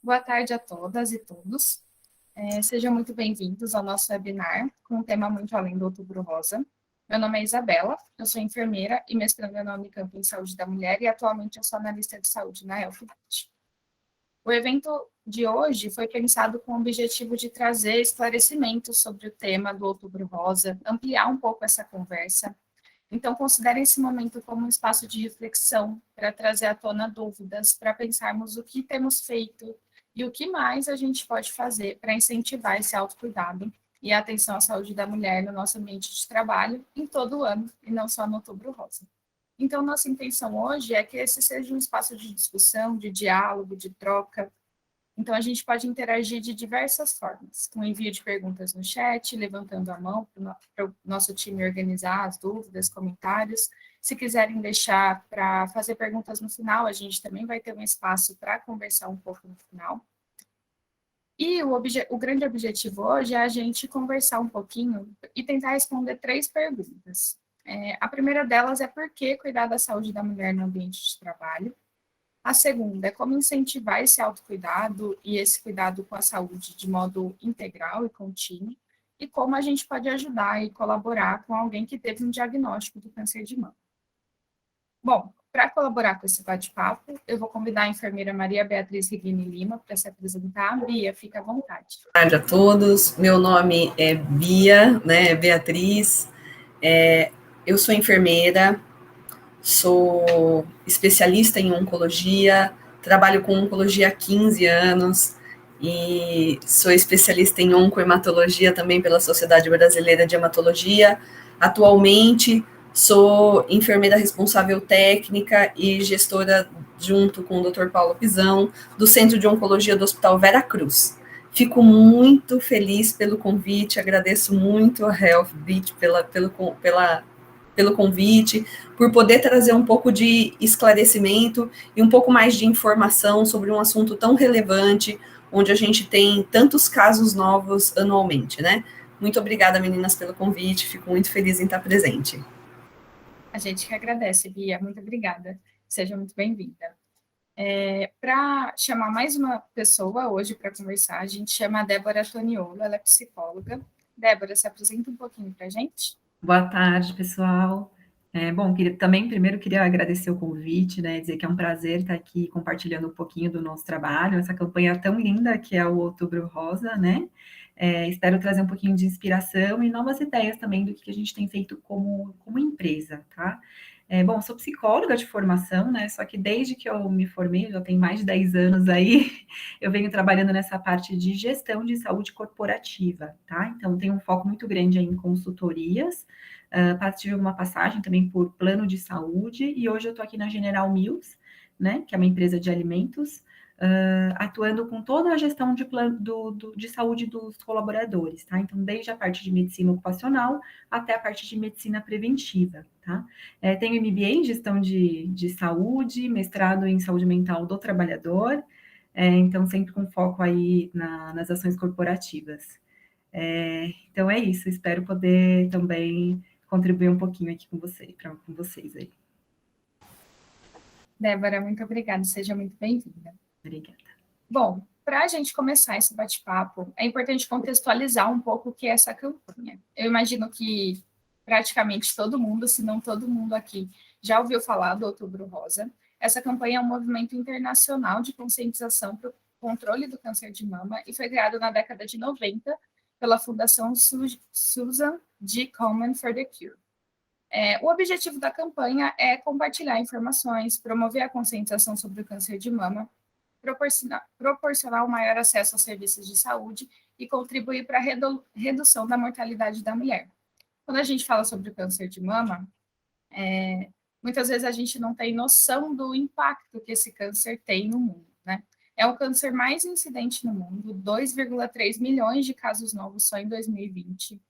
Boa tarde a todas e todos. Sejam muito bem-vindos ao nosso webinar com o tema Muito Além do Outubro Rosa. Meu nome é Isabela, eu sou enfermeira e mestranda na Unicamp em Saúde da Mulher e atualmente eu sou analista de saúde na Elfibet. O evento de hoje foi pensado com o objetivo de trazer esclarecimentos sobre o tema do Outubro Rosa, ampliar um pouco essa conversa. Então, considerem esse momento como um espaço de reflexão para trazer à tona dúvidas, para pensarmos o que temos feito e o que mais a gente pode fazer para incentivar esse autocuidado e a atenção à saúde da mulher no nosso ambiente de trabalho em todo o ano, e não só no Outubro Rosa. Então, nossa intenção hoje é que esse seja um espaço de discussão, de diálogo, de troca. Então, a gente pode interagir de diversas formas, com envio de perguntas no chat, levantando a mão para o nosso time organizar as dúvidas, comentários. Se quiserem deixar para fazer perguntas no final, a gente também vai ter um espaço para conversar um pouco no final. E o grande objetivo hoje é a gente conversar um pouquinho e tentar responder 3 perguntas. A primeira delas é por que cuidar da saúde da mulher no ambiente de trabalho? A segunda é como incentivar esse autocuidado e esse cuidado com a saúde de modo integral e contínuo, e como a gente pode ajudar e colaborar com alguém que teve um diagnóstico do câncer de mama. Bom, para colaborar com esse bate-papo, eu vou convidar a enfermeira Maria Beatriz Rigini Lima para se apresentar. Bia, fica à vontade. Boa tarde a todos. Meu nome é Bia, né? Beatriz. Eu sou enfermeira, sou especialista em oncologia, trabalho com oncologia há 15 anos e sou especialista em oncohematologia também pela Sociedade Brasileira de Hematologia. Atualmente sou enfermeira responsável técnica e gestora, junto com o Dr. Paulo Pisão, do Centro de Oncologia do Hospital Vera Cruz. Fico muito feliz pelo convite, agradeço muito a Healthbit pelo convite, por poder trazer um pouco de esclarecimento e um pouco mais de informação sobre um assunto tão relevante, onde a gente tem tantos casos novos anualmente, né? Muito obrigada, meninas, pelo convite, fico muito feliz em estar presente. A gente que agradece, Bia, muito obrigada. Seja muito bem-vinda. Para chamar mais uma pessoa hoje para conversar, a gente chama a Débora Toniolo, ela é psicóloga. Débora, se apresenta um pouquinho para a gente. Boa tarde, pessoal. Primeiro queria agradecer o convite, né, dizer que é um prazer estar aqui compartilhando um pouquinho do nosso trabalho, essa campanha tão linda que é o Outubro Rosa, né? Espero trazer um pouquinho de inspiração e novas ideias também do que a gente tem feito como empresa, tá? Sou psicóloga de formação, né? Só que desde que eu me formei, já tem mais de 10 anos aí, eu venho trabalhando nessa parte de gestão de saúde corporativa, tá? Então, tem um foco muito grande aí em consultorias, tive uma passagem também por plano de saúde, e hoje eu estou aqui na General Mills, né? Que é uma empresa de alimentos, atuando com toda a gestão de plano de saúde dos colaboradores, tá? Então, desde a parte de medicina ocupacional até a parte de medicina preventiva, tá? Tenho MBA em gestão de saúde, mestrado em saúde mental do trabalhador, então sempre com foco aí nas ações corporativas. Então é isso, espero poder também contribuir um pouquinho aqui com vocês aí. Débora, muito obrigada, seja muito bem-vinda. Obrigada. Bom, para a gente começar esse bate-papo, é importante contextualizar um pouco o que é essa campanha. Eu imagino que praticamente todo mundo, se não todo mundo aqui, já ouviu falar do Outubro Rosa. Essa campanha é um movimento internacional de conscientização para o controle do câncer de mama e foi criado na década de 90 pela Fundação Susan G. Komen for the Cure. O objetivo da campanha é compartilhar informações, promover a conscientização sobre o câncer de mama, proporcionar o maior acesso aos serviços de saúde e contribuir para a redução da mortalidade da mulher. Quando a gente fala sobre o câncer de mama, muitas vezes a gente não tem noção do impacto que esse câncer tem no mundo, né? É o câncer mais incidente no mundo, 2,3 milhões de casos novos só em 2020.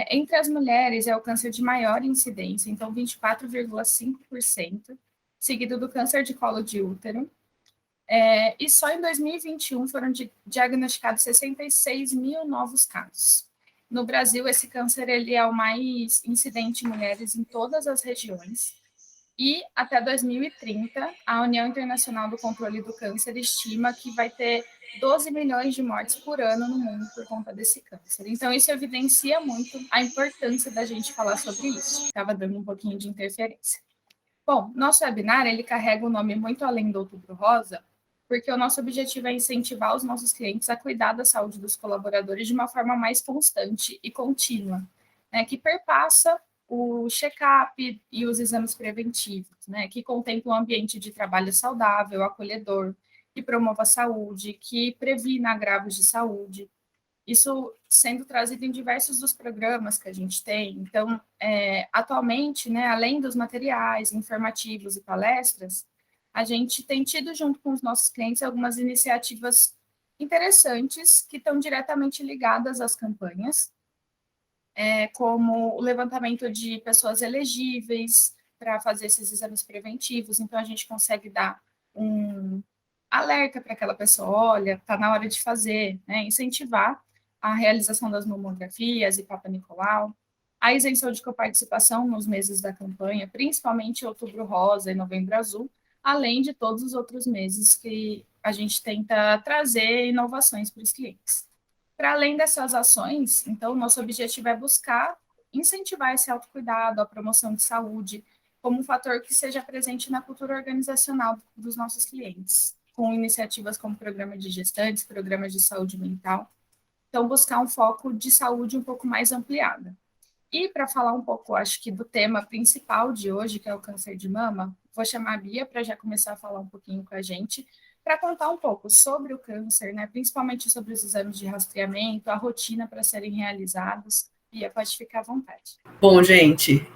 Entre as mulheres, é o câncer de maior incidência, então 24,5%, seguido do câncer de colo de útero. E só em 2021 foram diagnosticados 66 mil novos casos. No Brasil, esse câncer ele é o mais incidente em mulheres em todas as regiões. E até 2030, a União Internacional do Controle do Câncer estima que vai ter 12 milhões de mortes por ano no mundo por conta desse câncer. Então, isso evidencia muito a importância da gente falar sobre isso. Estava dando um pouquinho de interferência. Bom, nosso webinar, ele carrega o nome Muito Além do Outubro Rosa, porque o nosso objetivo é incentivar os nossos clientes a cuidar da saúde dos colaboradores de uma forma mais constante e contínua, né, que perpassa o check-up e os exames preventivos, né, que contemplam um ambiente de trabalho saudável, acolhedor, que promova a saúde, que previna agravos de saúde. Isso sendo trazido em diversos dos programas que a gente tem. Então, atualmente, né, além dos materiais informativos e palestras, a gente tem tido junto com os nossos clientes algumas iniciativas interessantes que estão diretamente ligadas às campanhas, como o levantamento de pessoas elegíveis para fazer esses exames preventivos. Então, a gente consegue dar um alerta para aquela pessoa, olha, está na hora de fazer, né, incentivar a realização das mamografias e Papa Nicolau, a isenção de coparticipação nos meses da campanha, principalmente Outubro Rosa e Novembro Azul, além de todos os outros meses que a gente tenta trazer inovações para os clientes. Para além dessas ações, então, nosso objetivo é buscar incentivar esse autocuidado, a promoção de saúde, como um fator que seja presente na cultura organizacional dos nossos clientes, com iniciativas como programa de gestantes, programas de saúde mental. Então, buscar um foco de saúde um pouco mais ampliada. E para falar um pouco, acho que do tema principal de hoje, que é o câncer de mama, vou chamar a Bia para já começar a falar um pouquinho com a gente, para contar um pouco sobre o câncer, né, principalmente sobre os exames de rastreamento, a rotina para serem realizados. Bia, pode ficar à vontade. Bom, gente,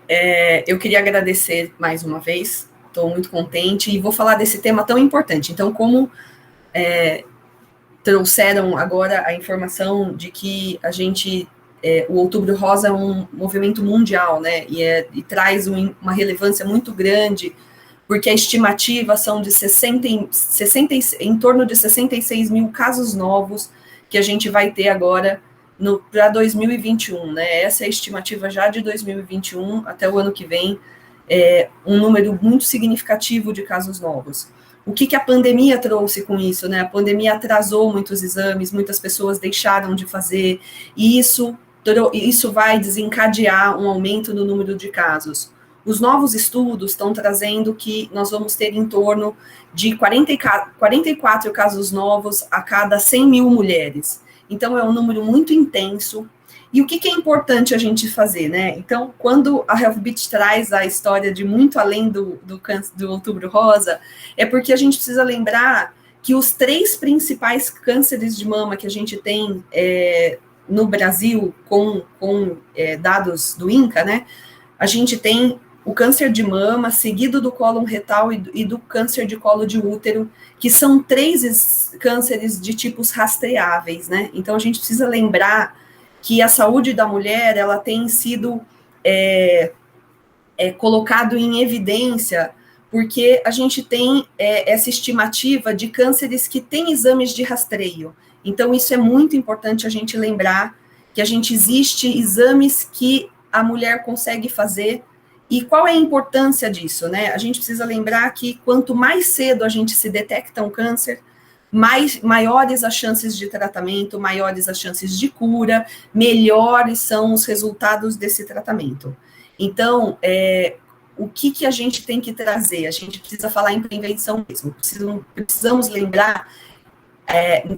eu queria agradecer mais uma vez, estou muito contente e vou falar desse tema tão importante. Então, como trouxeram agora a informação de que a gente, o Outubro Rosa é um movimento mundial, né, e traz uma relevância muito grande, porque a estimativa são de em torno de 66 mil casos novos que a gente vai ter agora para 2021, né, essa é a estimativa já de 2021, até o ano que vem, um número muito significativo de casos novos. O que a pandemia trouxe com isso, né? A pandemia atrasou muitos exames, muitas pessoas deixaram de fazer, e isso vai desencadear um aumento no número de casos. Os novos estudos estão trazendo que nós vamos ter em torno de 44 casos novos a cada 100 mil mulheres. Então, é um número muito intenso. E o que é importante a gente fazer, né? Então, quando a Healthbit traz a história de muito além do Outubro Rosa, é porque a gente precisa lembrar que os 3 principais cânceres de mama que a gente tem no Brasil, com dados do INCA, né? A gente tem o câncer de mama, seguido do cólon retal e do câncer de colo de útero, que são 3 cânceres de tipos rastreáveis, né? Então, a gente precisa lembrar que a saúde da mulher, ela tem sido colocado em evidência, porque a gente tem essa estimativa de cânceres que têm exames de rastreio. Então, isso é muito importante a gente lembrar, que a gente existe exames que a mulher consegue fazer, e qual é a importância disso, né? A gente precisa lembrar que quanto mais cedo a gente se detecta um câncer, maiores as chances de tratamento, maiores as chances de cura, melhores são os resultados desse tratamento. Então, o que a gente tem que trazer? A gente precisa falar em prevenção mesmo. Precisamos lembrar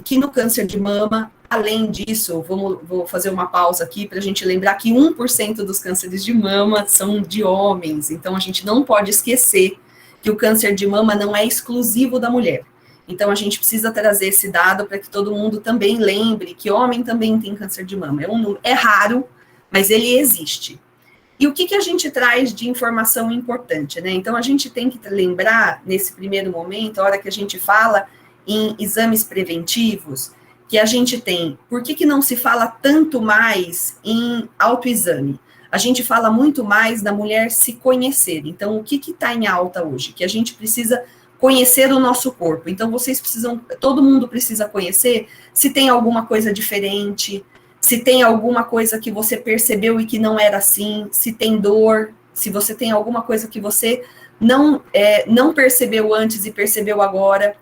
que no câncer de mama, além disso, vou fazer uma pausa aqui para a gente lembrar que 1% dos cânceres de mama são de homens. Então, a gente não pode esquecer que o câncer de mama não é exclusivo da mulher. Então, a gente precisa trazer esse dado para que todo mundo também lembre que homem também tem câncer de mama. É raro, mas ele existe. E o que a gente traz de informação importante, né? Então, a gente tem que lembrar, nesse primeiro momento, a hora que a gente fala em exames preventivos, que a gente tem, por que não se fala tanto mais em autoexame? A gente fala muito mais da mulher se conhecer. Então, o que está em alta hoje? Que a gente precisa conhecer o nosso corpo. Então, todo mundo precisa conhecer se tem alguma coisa diferente, se tem alguma coisa que você percebeu e que não era assim, se tem dor, se você tem alguma coisa que você não percebeu antes e percebeu agora.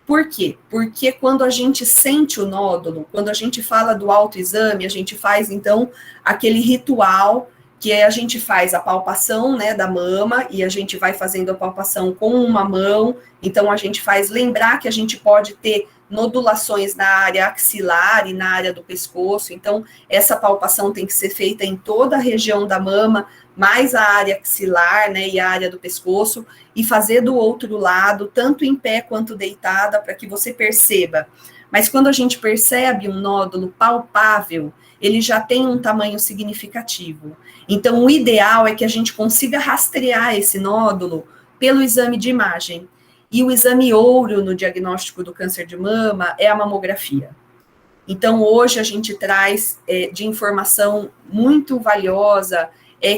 Por quê? Porque quando a gente sente o nódulo, quando a gente fala do autoexame, a gente faz, então, aquele ritual que a gente faz a palpação, né, da mama, e a gente vai fazendo a palpação com uma mão, então a gente faz lembrar que a gente pode ter nodulações na área axilar e na área do pescoço, então essa palpação tem que ser feita em toda a região da mama, mais a área axilar, né, e a área do pescoço, e fazer do outro lado, tanto em pé quanto deitada, para que você perceba. Mas quando a gente percebe um nódulo palpável, ele já tem um tamanho significativo. Então, o ideal é que a gente consiga rastrear esse nódulo pelo exame de imagem. E o exame ouro no diagnóstico do câncer de mama é a mamografia. Então, hoje a gente traz de informação muito valiosa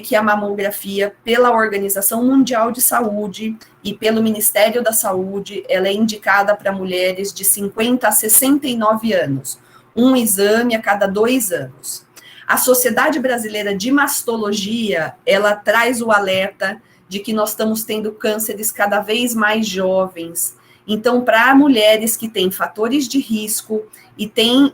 que a mamografia, pela Organização Mundial de Saúde e pelo Ministério da Saúde, ela é indicada para mulheres de 50 a 69 anos, um exame a cada 2 anos. A Sociedade Brasileira de Mastologia, ela traz o alerta de que nós estamos tendo cânceres cada vez mais jovens. Então, para mulheres que têm fatores de risco e têm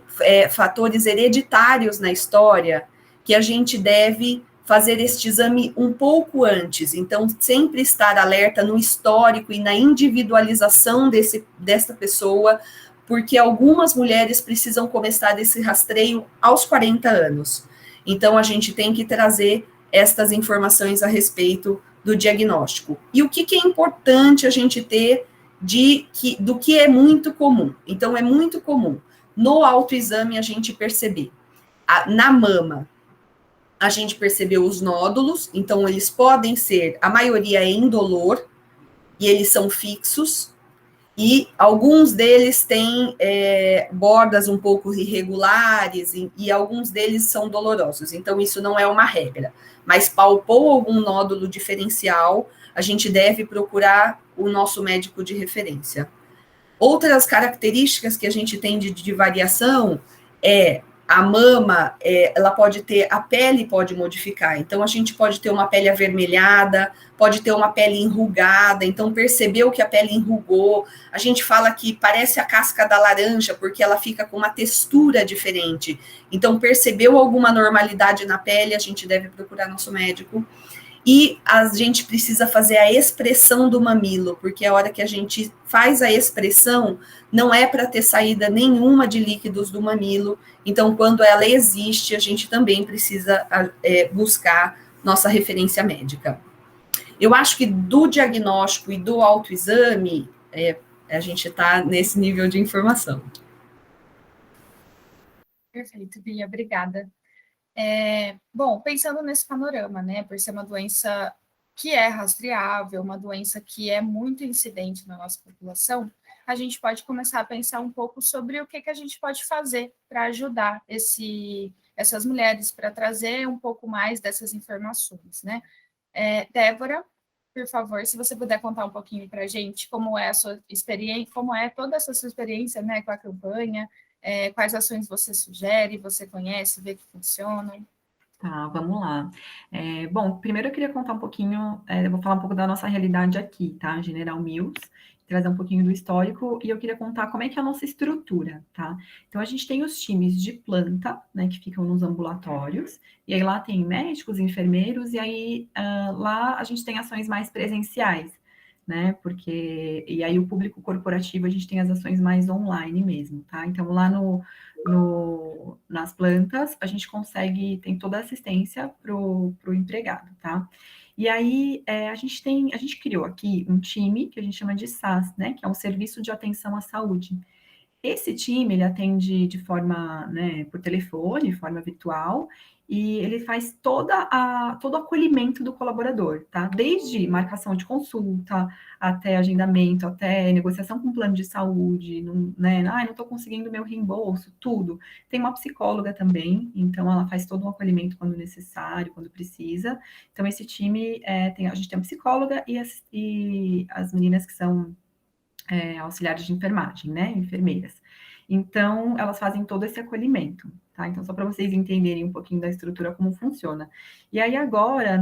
fatores hereditários na história, que a gente deve fazer este exame um pouco antes. Então, sempre estar alerta no histórico e na individualização dessa pessoa, porque algumas mulheres precisam começar esse rastreio aos 40 anos. Então, a gente tem que trazer estas informações a respeito do diagnóstico. E o que é importante a gente ter do que é muito comum. Então, é muito comum no autoexame a gente perceber na mama, a gente percebeu os nódulos, então eles podem ser, a maioria é indolor, e eles são fixos, e alguns deles têm bordas um pouco irregulares, e alguns deles são dolorosos, então isso não é uma regra. Mas palpou algum nódulo diferencial, a gente deve procurar o nosso médico de referência. Outras características que a gente tem de variação a mama, ela pode ter, a pele pode modificar, então a gente pode ter uma pele avermelhada, pode ter uma pele enrugada, então percebeu que a pele enrugou, a gente fala que parece a casca da laranja, porque ela fica com uma textura diferente, então percebeu alguma normalidade na pele, a gente deve procurar nosso médico. E a gente precisa fazer a expressão do mamilo, porque a hora que a gente faz a expressão, não é para ter saída nenhuma de líquidos do mamilo. Então, quando ela existe, a gente também precisa buscar nossa referência médica. Eu acho que do diagnóstico e do autoexame, a gente está nesse nível de informação. Perfeito, Bia, obrigada. Bom, pensando nesse panorama, né, por ser uma doença que é rastreável, uma doença que é muito incidente na nossa população, a gente pode começar a pensar um pouco sobre o que a gente pode fazer para ajudar essas mulheres, para trazer um pouco mais dessas informações, né? Débora, por favor, se você puder contar um pouquinho para a gente como é a sua experiência, como é toda essa sua experiência, né, com a campanha, quais ações você sugere, você conhece, vê que funcionam. Tá, vamos lá. Bom, primeiro eu queria contar um pouquinho, eu vou falar um pouco da nossa realidade aqui, tá? General Mills, trazer um pouquinho do histórico, e eu queria contar como é que é a nossa estrutura, tá? Então, a gente tem os times de planta, né, que ficam nos ambulatórios, e aí lá tem médicos, enfermeiros, e aí lá a gente tem ações mais presenciais, né? Porque, e aí o público corporativo, a gente tem as ações mais online mesmo, tá? Então, lá nas plantas, a gente consegue, tem toda a assistência para o empregado, tá? E aí, a gente criou aqui um time que a gente chama de SAS, né? Que é um Serviço de Atenção à Saúde. Esse time, ele atende de forma, né, por telefone, de forma virtual, e ele faz todo o acolhimento do colaborador, tá? Desde marcação de consulta, até agendamento, até negociação com plano de saúde, né? Não estou conseguindo meu reembolso, tudo. Tem uma psicóloga também, então ela faz todo um acolhimento quando necessário, quando precisa. Então, esse time, a gente tem uma psicóloga e as meninas que são auxiliares de enfermagem, né, enfermeiras. Então, elas fazem todo esse acolhimento, tá? Então, só para vocês entenderem um pouquinho da estrutura, como funciona. E aí, agora,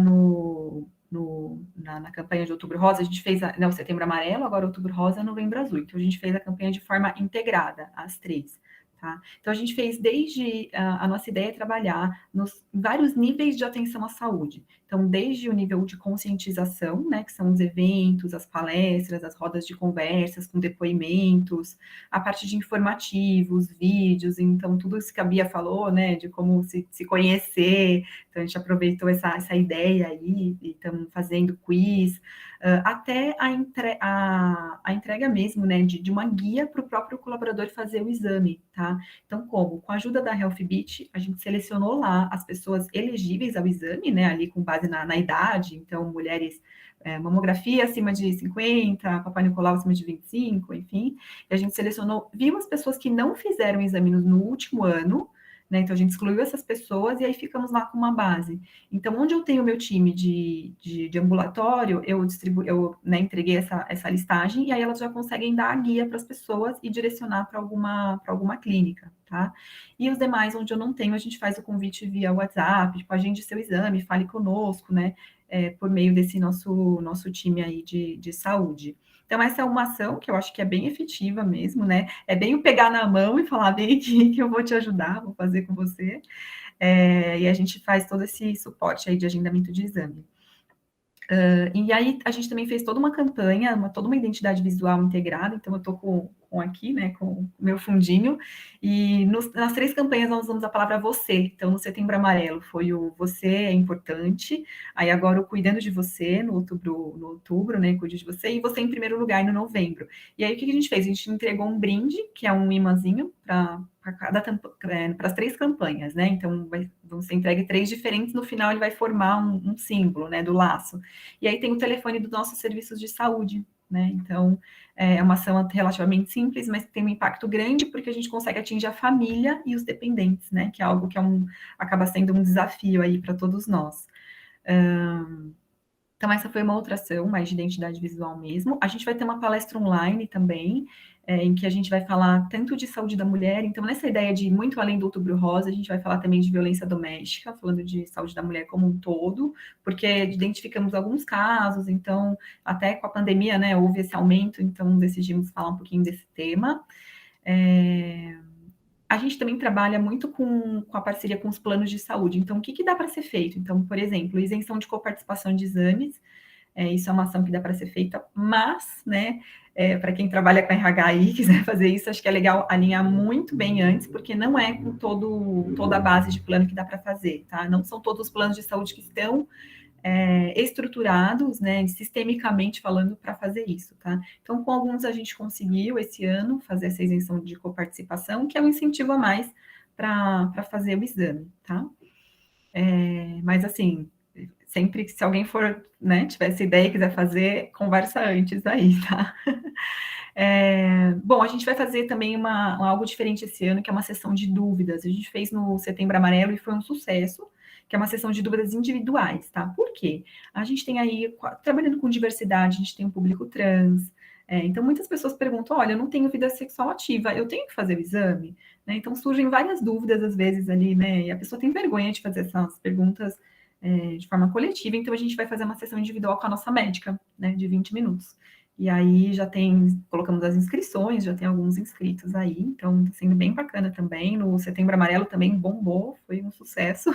na campanha de Outubro Rosa, a gente fez o Setembro Amarelo, agora Outubro Rosa, Novembro Azul. Então, a gente fez a campanha de forma integrada, as três. Tá? Então, a gente fez desde a nossa ideia é trabalhar nos vários níveis de atenção à saúde. Então, desde o nível de conscientização, né, que são os eventos, as palestras, as rodas de conversas com depoimentos, a parte de informativos, vídeos, então, tudo isso que a Bia falou, né, de como se conhecer. Então, a gente aproveitou essa ideia aí, e estamos fazendo quiz, até a entrega mesmo, né, de uma guia para o próprio colaborador fazer o exame, tá? Então, como? Com a ajuda da HealthBeat, a gente selecionou lá as pessoas elegíveis ao exame, né, ali com base na idade, então, mulheres, mamografia acima de 50, Papai Nicolau acima de 25, enfim, e a gente selecionou, viu as pessoas que não fizeram exame no último ano, né, então a gente excluiu essas pessoas e aí ficamos lá com uma base. Então, onde eu tenho o meu time de ambulatório, eu né, entreguei essa listagem e aí elas já conseguem dar a guia para as pessoas e direcionar para alguma clínica, tá? E os demais, onde eu não tenho, a gente faz o convite via WhatsApp, tipo, agende seu exame, fale conosco, né? Por meio desse nosso time aí de saúde. Então, essa é uma ação que eu acho que é bem efetiva mesmo, né? É bem o pegar na mão e falar, vem aqui que eu vou te ajudar, vou fazer com você. E a gente faz todo esse suporte aí de agendamento de exame. E aí a gente também fez toda uma campanha, toda uma identidade visual integrada, então eu estou com aqui, né, com o meu fundinho, e nas três campanhas nós usamos a palavra você. Então, no Setembro Amarelo foi o você é importante, aí agora o cuidando de você, no outubro, né, cuide de você, e você em primeiro lugar no novembro. E aí o que a gente fez? A gente entregou um brinde, que é um imãzinho para as três campanhas, né? Então, vão ser entregue três diferentes, no final ele vai formar um símbolo, né, do laço. E aí tem o telefone dos nossos serviços de saúde, né? Então, é uma ação relativamente simples, mas tem um impacto grande porque a gente consegue atingir a família e os dependentes, né? Que é algo que acaba sendo um desafio aí para todos nós. Então, essa foi uma outra ação, mais de identidade visual mesmo. A gente vai ter uma palestra online também, em que a gente vai falar tanto de saúde da mulher, então, nessa ideia de muito além do Outubro Rosa, a gente vai falar também de violência doméstica, falando de saúde da mulher como um todo, porque identificamos alguns casos, então, até com a pandemia, né, houve esse aumento, então decidimos falar um pouquinho desse tema. A gente também trabalha muito com a parceria com os planos de saúde. Então, o que dá para ser feito? Então, por exemplo, isenção de coparticipação de exames, isso é uma ação que dá para ser feita, mas, né, para quem trabalha com RH e quiser fazer isso, acho que é legal alinhar muito bem antes, porque não é com toda a base de plano que dá para fazer, tá? Não são todos os planos de saúde que estão estruturados, né, sistemicamente falando, para fazer isso, tá? Então, com alguns a gente conseguiu esse ano fazer essa isenção de coparticipação, que é um incentivo a mais para fazer o exame, tá? Mas assim, sempre que se alguém for, né, tiver essa ideia e quiser fazer, conversa antes aí, tá? Bom, a gente vai fazer também algo diferente esse ano, que é uma sessão de dúvidas. A gente fez no Setembro Amarelo e foi um sucesso, que é uma sessão de dúvidas individuais, tá? Por quê? A gente tem aí, trabalhando com diversidade, a gente tem um público trans, então muitas pessoas perguntam, olha, eu não tenho vida sexual ativa, eu tenho que fazer o exame? Né? Então surgem várias dúvidas às vezes ali, né? E a pessoa tem vergonha de fazer essas perguntas de forma coletiva, então a gente vai fazer uma sessão individual com a nossa médica, né, de 20 minutos. E aí colocamos as inscrições, já tem alguns inscritos aí, então está sendo bem bacana também. No Setembro Amarelo também bombou, foi um sucesso.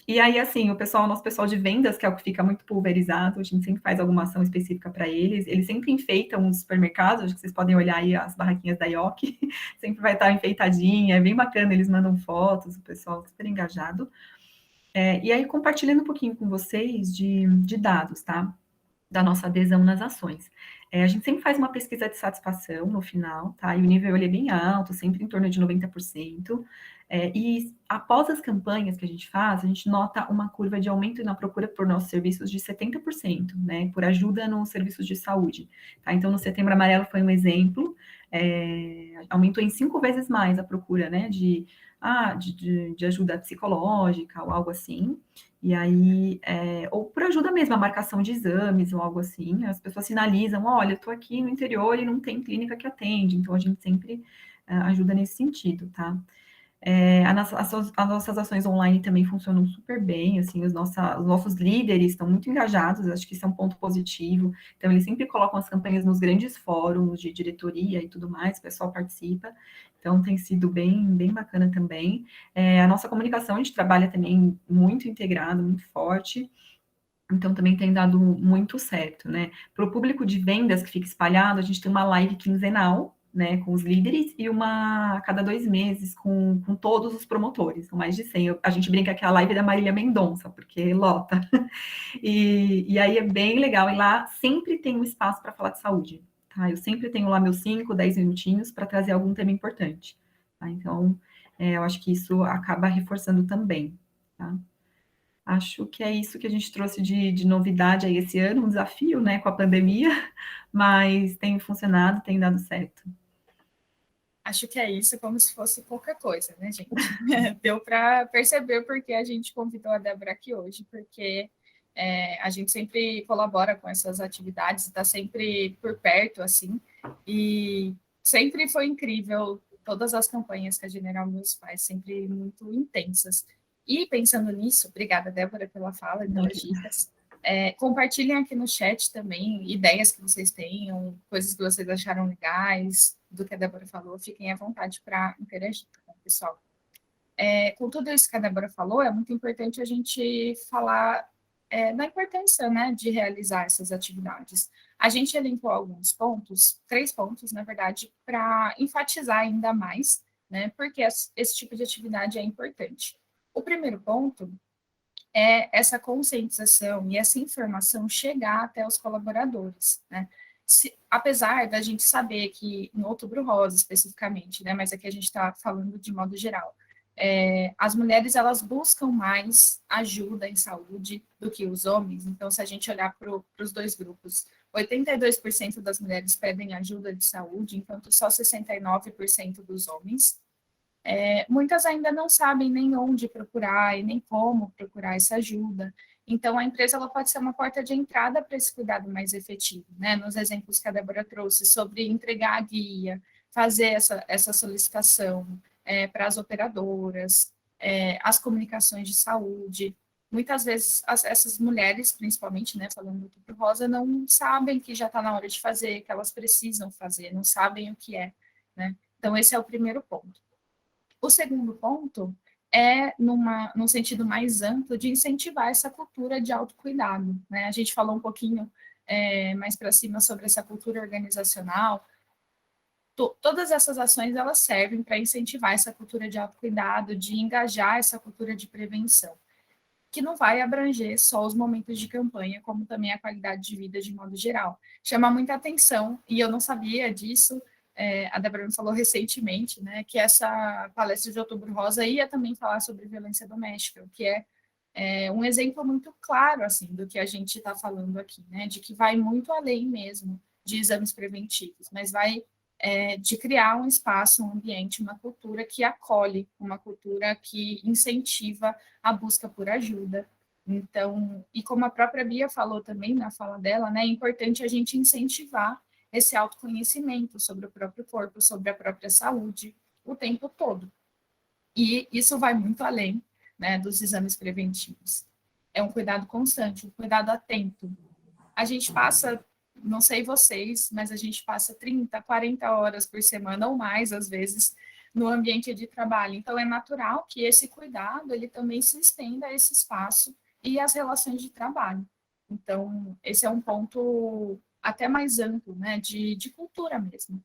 E aí, assim, nosso pessoal de vendas, que é o que fica muito pulverizado, a gente sempre faz alguma ação específica para eles sempre enfeitam os supermercados, acho que vocês podem olhar aí as barraquinhas da IOC, sempre vai estar enfeitadinha, é bem bacana, eles mandam fotos, o pessoal super engajado. E aí, compartilhando um pouquinho com vocês de dados, tá? Da nossa adesão nas ações. A gente sempre faz uma pesquisa de satisfação no final, tá? E o nível ele é bem alto, sempre em torno de 90%. E após as campanhas que a gente faz, a gente nota uma curva de aumento na procura por nossos serviços de 70%, né? Por ajuda nos serviços de saúde. Tá? Então, no Setembro Amarelo foi um exemplo, aumentou em 5 vezes mais a procura, né? De ajuda psicológica ou algo assim. E aí, ou por ajuda mesmo, a marcação de exames ou algo assim, as pessoas sinalizam, olha, eu estou aqui no interior e não tem clínica que atende, então a gente sempre ajuda nesse sentido, tá? As nossas ações online também funcionam super bem, assim, os nossos líderes estão muito engajados, acho que isso é um ponto positivo. Então, eles sempre colocam as campanhas nos grandes fóruns de diretoria e tudo mais, o pessoal participa. Então, tem sido bem bacana também. A nossa comunicação, a gente trabalha também muito integrado, muito forte. Então, também tem dado muito certo, né? Para o público de vendas que fica espalhado, a gente tem uma live quinzenal, né, com os líderes, e uma a cada 2 meses com todos os promotores, com mais de 100. A gente brinca que é a live da Marília Mendonça, porque lota. E aí é bem legal, e lá sempre tem um espaço para falar de saúde, tá? Eu sempre tenho lá meus 5, 10 minutinhos para trazer algum tema importante, tá? Então, eu acho que isso acaba reforçando também, tá? Acho que é isso que a gente trouxe de novidade aí esse ano, um desafio, né, com a pandemia, mas tem funcionado, tem dado certo. Acho que é isso, como se fosse pouca coisa, né, gente? Deu para perceber porque a gente convidou a Débora aqui hoje, porque a gente sempre colabora com essas atividades, está sempre por perto, assim, e sempre foi incrível todas as campanhas que a General Mills faz, sempre muito intensas. E pensando nisso, obrigada, Débora, pela fala e pelas dicas. Compartilhem aqui no chat também ideias que vocês tenham, coisas que vocês acharam legais, do que a Débora falou, fiquem à vontade para interagir com o pessoal. Com tudo isso que a Débora falou, é muito importante a gente falar da importância, né, de realizar essas atividades. A gente elencou alguns pontos, 3 pontos, na verdade, para enfatizar ainda mais, né, porque esse tipo de atividade é importante. O primeiro ponto é essa conscientização e essa informação chegar até os colaboradores, né? Apesar da gente saber que no Outubro Rosa especificamente, né, mas aqui a gente está falando de modo geral, as mulheres elas buscam mais ajuda em saúde do que os homens. Então, se a gente olhar para os dois grupos, 82% das mulheres pedem ajuda de saúde, enquanto só 69% dos homens. Muitas ainda não sabem nem onde procurar e nem como procurar essa ajuda. Então, a empresa ela pode ser uma porta de entrada para esse cuidado mais efetivo, né? Nos exemplos que a Débora trouxe sobre entregar a guia, fazer essa solicitação para as operadoras, as comunicações de saúde. Muitas vezes, essas mulheres, principalmente, né, falando do Outubro Rosa, não sabem que já está na hora de fazer, que elas precisam fazer, não sabem o que é, né? Então, esse é o primeiro ponto. O segundo ponto é num sentido mais amplo de incentivar essa cultura de autocuidado, né? A gente falou um pouquinho mais para cima sobre essa cultura organizacional. Todas essas ações elas servem para incentivar essa cultura de autocuidado, de engajar essa cultura de prevenção, que não vai abranger só os momentos de campanha, como também a qualidade de vida de modo geral. Chama muita atenção, e eu não sabia disso, a Débora me falou recentemente, né, que essa palestra de Outubro Rosa ia também falar sobre violência doméstica, o que é um exemplo muito claro, assim, do que a gente está falando aqui, né, de que vai muito além mesmo de exames preventivos, mas vai de criar um espaço, um ambiente, uma cultura que acolhe, uma cultura que incentiva a busca por ajuda. Então, e como a própria Bia falou também na fala dela, né, é importante a gente incentivar esse autoconhecimento sobre o próprio corpo, sobre a própria saúde, o tempo todo. E isso vai muito além, né, dos exames preventivos. É um cuidado constante, um cuidado atento. A gente passa, não sei vocês, mas a gente passa 30, 40 horas por semana ou mais, às vezes, no ambiente de trabalho. Então, é natural que esse cuidado ele também se estenda a esse espaço e às relações de trabalho. Então, esse é um ponto até mais amplo, né, de cultura mesmo.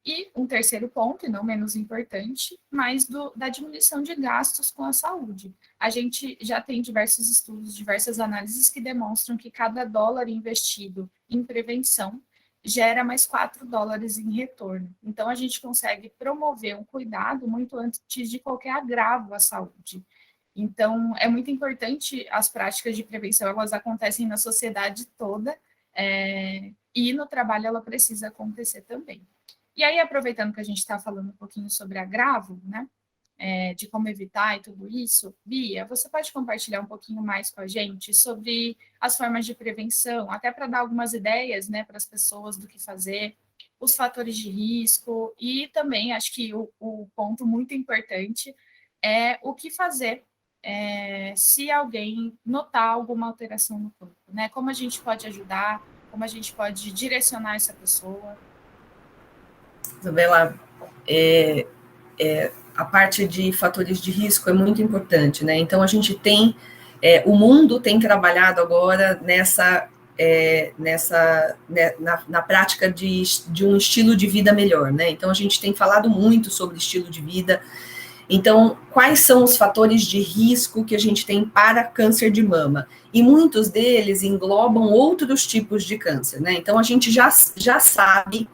E um terceiro ponto, e não menos importante, mas da diminuição de gastos com a saúde. A gente já tem diversos estudos, diversas análises que demonstram que cada dólar investido em prevenção gera mais 4 dólares em retorno. Então, a gente consegue promover um cuidado muito antes de qualquer agravo à saúde. Então, é muito importante as práticas de prevenção, elas acontecem na sociedade toda, e no trabalho ela precisa acontecer também. E aí, aproveitando que a gente está falando um pouquinho sobre agravo, né, de como evitar e tudo isso, Bia, você pode compartilhar um pouquinho mais com a gente sobre as formas de prevenção, até para dar algumas ideias, né, para as pessoas do que fazer, os fatores de risco e também, acho que o ponto muito importante, o que fazer se alguém notar alguma alteração no corpo, né? Como a gente pode ajudar, como a gente pode direcionar essa pessoa. Isabela, a parte de fatores de risco é muito importante, né? Então, a gente tem, o mundo tem trabalhado agora na prática de um estilo de vida melhor, né? Então, a gente tem falado muito sobre estilo de vida. Então, quais são os fatores de risco que a gente tem para câncer de mama? E muitos deles englobam outros tipos de câncer, né? Então, a gente já sabe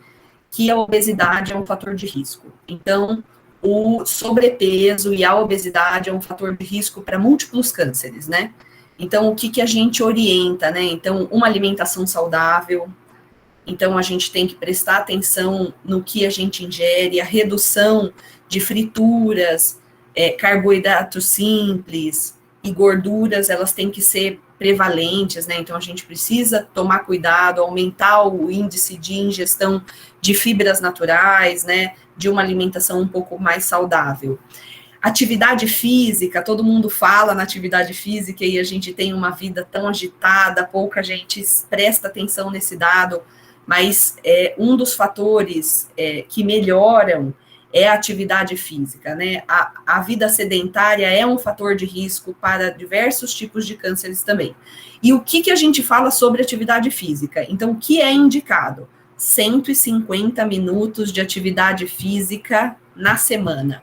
que a obesidade é um fator de risco. Então, o sobrepeso e a obesidade é um fator de risco para múltiplos cânceres, né? Então, o que a gente orienta, né? Então, uma alimentação saudável. Então, a gente tem que prestar atenção no que a gente ingere, a redução de frituras, carboidratos simples e gorduras, elas têm que ser prevalentes, né? Então, a gente precisa tomar cuidado, aumentar o índice de ingestão de fibras naturais, né? De uma alimentação um pouco mais saudável. Atividade física, todo mundo fala na atividade física e a gente tem uma vida tão agitada, pouca gente presta atenção nesse dado, mas um dos fatores que melhoram é a atividade física, né? A vida sedentária é um fator de risco para diversos tipos de cânceres também. E o que a gente fala sobre atividade física? Então, o que é indicado? 150 minutos de atividade física na semana,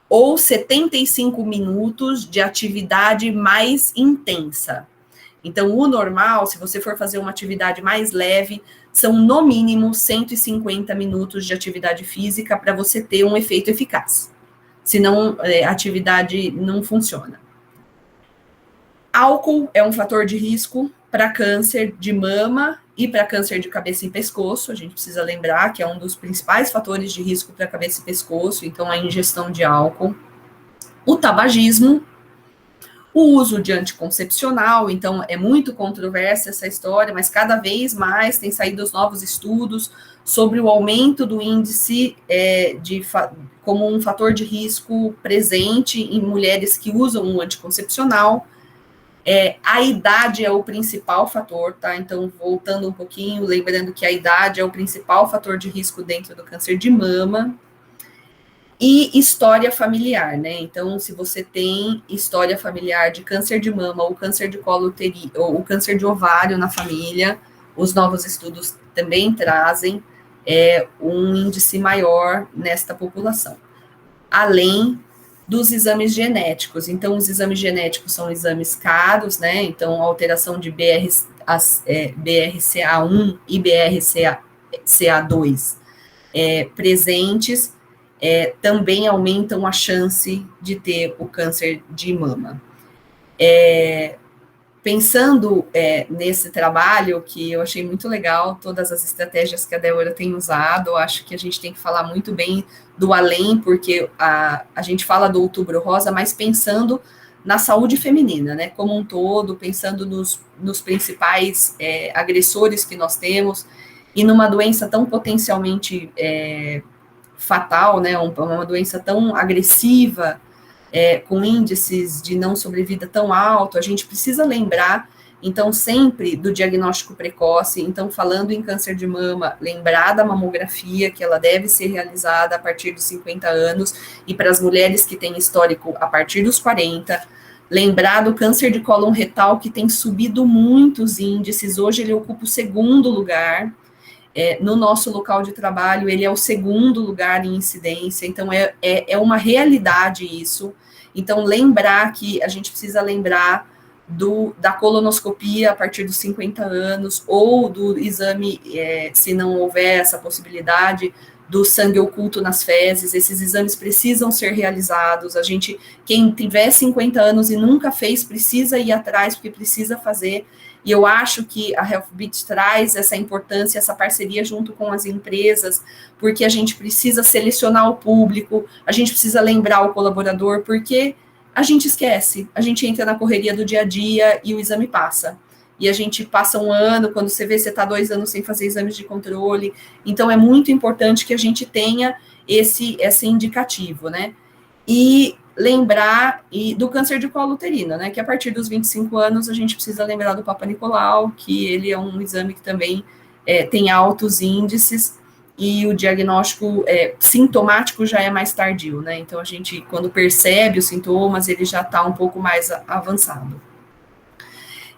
ou 75 minutos de atividade mais intensa. Então, o normal, se você for fazer uma atividade mais leve, são no mínimo 150 minutos de atividade física para você ter um efeito eficaz. Senão, a atividade não funciona. Álcool é um fator de risco para câncer de mama e para câncer de cabeça e pescoço. A gente precisa lembrar que é um dos principais fatores de risco para cabeça e pescoço, então a ingestão de álcool. O tabagismo, o uso de anticoncepcional, então é muito controversa essa história, mas cada vez mais tem saído os novos estudos sobre o aumento do índice como um fator de risco presente em mulheres que usam um anticoncepcional. A idade é o principal fator, tá? Então, voltando um pouquinho, lembrando que a idade é o principal fator de risco dentro do câncer de mama. E história familiar, né? Então, se você tem história familiar de câncer de mama, ou câncer de colo uterino, ou o câncer de ovário na família, os novos estudos também trazem um índice maior nesta população. Além dos exames genéticos. Então, os exames genéticos são exames caros, né? Então, a alteração de BRCA1 e BRCA2 presentes também aumentam a chance de ter o câncer de mama. Pensando nesse trabalho, que eu achei muito legal, todas as estratégias que a Débora tem usado, eu acho que a gente tem que falar muito bem do além, porque a gente fala do Outubro Rosa, mas pensando na saúde feminina, né, como um todo, pensando nos principais agressores que nós temos, e numa doença tão potencialmente fatal, né, uma doença tão agressiva, com índices de não sobrevida tão alto, a gente precisa lembrar, então, sempre do diagnóstico precoce. Então, falando em câncer de mama, lembrar da mamografia, que ela deve ser realizada a partir dos 50 anos, e para as mulheres que têm histórico a partir dos 40, lembrar do câncer de cólon retal, que tem subido muitos índices, hoje ele ocupa o segundo lugar, no nosso local de trabalho, ele é o segundo lugar em incidência, então é uma realidade isso. Então, lembrar que a gente precisa lembrar da colonoscopia a partir dos 50 anos, ou do exame, se não houver essa possibilidade, do sangue oculto nas fezes. Esses exames precisam ser realizados. Quem tiver 50 anos e nunca fez, precisa ir atrás, porque precisa fazer. E eu acho que a HealthBeat traz essa importância, essa parceria junto com as empresas, porque a gente precisa selecionar o público, a gente precisa lembrar o colaborador, porque a gente esquece, a gente entra na correria do dia a dia e o exame passa. E a gente passa um ano, quando você vê, você está 2 anos sem fazer exames de controle. Então, é muito importante que a gente tenha esse indicativo, né? E lembrar do câncer de colo uterino, né, que a partir dos 25 anos a gente precisa lembrar do Papa Nicolau, que ele é um exame que também tem altos índices, e o diagnóstico sintomático já é mais tardio, né, então a gente, quando percebe os sintomas, ele já está um pouco mais avançado.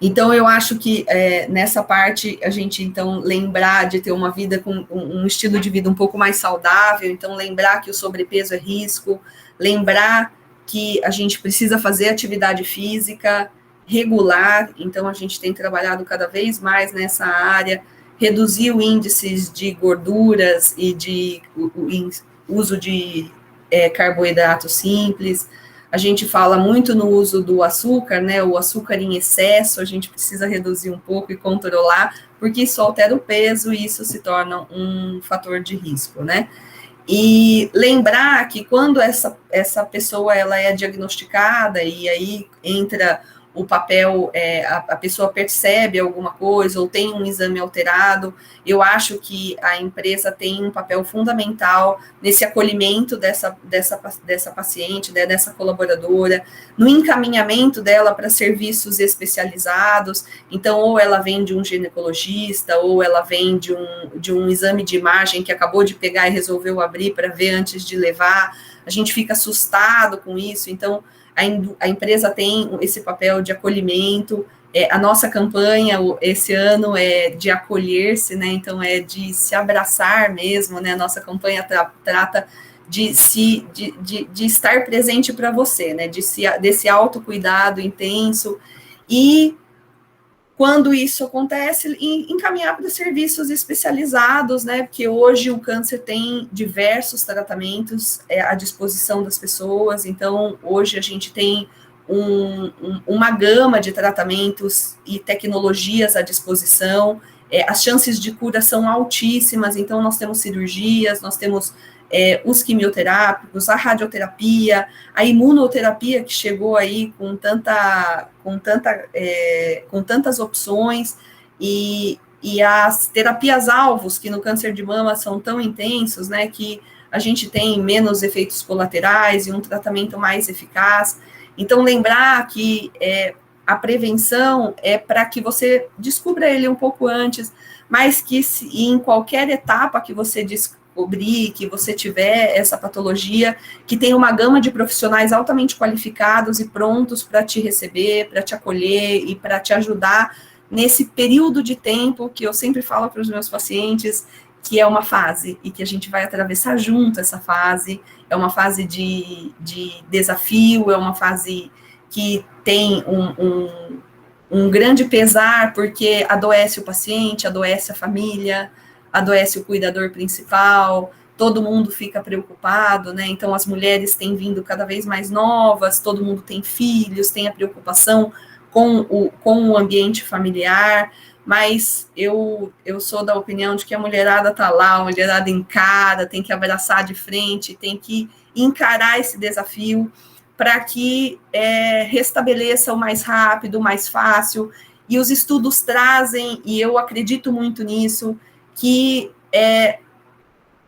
Então, eu acho que nessa parte, a gente, então, lembrar de ter uma vida com um estilo de vida um pouco mais saudável, então, lembrar que o sobrepeso é risco, lembrar que a gente precisa fazer atividade física regular, então, a gente tem trabalhado cada vez mais nessa área, reduzir o índice de gorduras e de uso de carboidratos simples. A gente fala muito no uso do açúcar, né? O açúcar em excesso, a gente precisa reduzir um pouco e controlar, porque isso altera o peso e isso se torna um fator de risco, né? E lembrar que quando essa pessoa ela é diagnosticada e aí entra o papel, a pessoa percebe alguma coisa ou tem um exame alterado, eu acho que a empresa tem um papel fundamental nesse acolhimento dessa paciente, né, dessa colaboradora, no encaminhamento dela para serviços especializados. Então, ou ela vem de um ginecologista, ou ela vem de um exame de imagem que acabou de pegar e resolveu abrir para ver antes de levar. A gente fica assustado com isso, então a empresa tem esse papel de acolhimento. A nossa campanha esse ano é de acolher-se, né? Então é de se abraçar mesmo, né? A nossa campanha trata de estar presente para você, né? Desse autocuidado intenso, e quando isso acontece, encaminhar para serviços especializados, né? Porque hoje o câncer tem diversos tratamentos à disposição das pessoas, então hoje a gente tem uma gama de tratamentos e tecnologias à disposição, as chances de cura são altíssimas, então nós temos cirurgias, nós temos os quimioterápicos, a radioterapia, a imunoterapia que chegou aí com tantas opções, e as terapias-alvos, que no câncer de mama são tão intensos, né, que a gente tem menos efeitos colaterais e um tratamento mais eficaz. Então, lembrar que a prevenção é para que você descubra ele um pouco antes, mas que em qualquer etapa que você descobrir, que você tiver essa patologia, que tem uma gama de profissionais altamente qualificados e prontos para te receber, para te acolher e para te ajudar nesse período de tempo que eu sempre falo para os meus pacientes, que é uma fase, e que a gente vai atravessar junto essa fase, é uma fase de desafio, é uma fase que tem um grande pesar, porque adoece o paciente, adoece a família, adoece o cuidador principal, todo mundo fica preocupado, né? Então as mulheres têm vindo cada vez mais novas, todo mundo tem filhos, tem a preocupação com o ambiente familiar, mas eu sou da opinião de que a mulherada está lá, a mulherada encara, tem que abraçar de frente, tem que encarar esse desafio para que restabeleça o mais rápido, o mais fácil, e os estudos trazem, e eu acredito muito nisso, que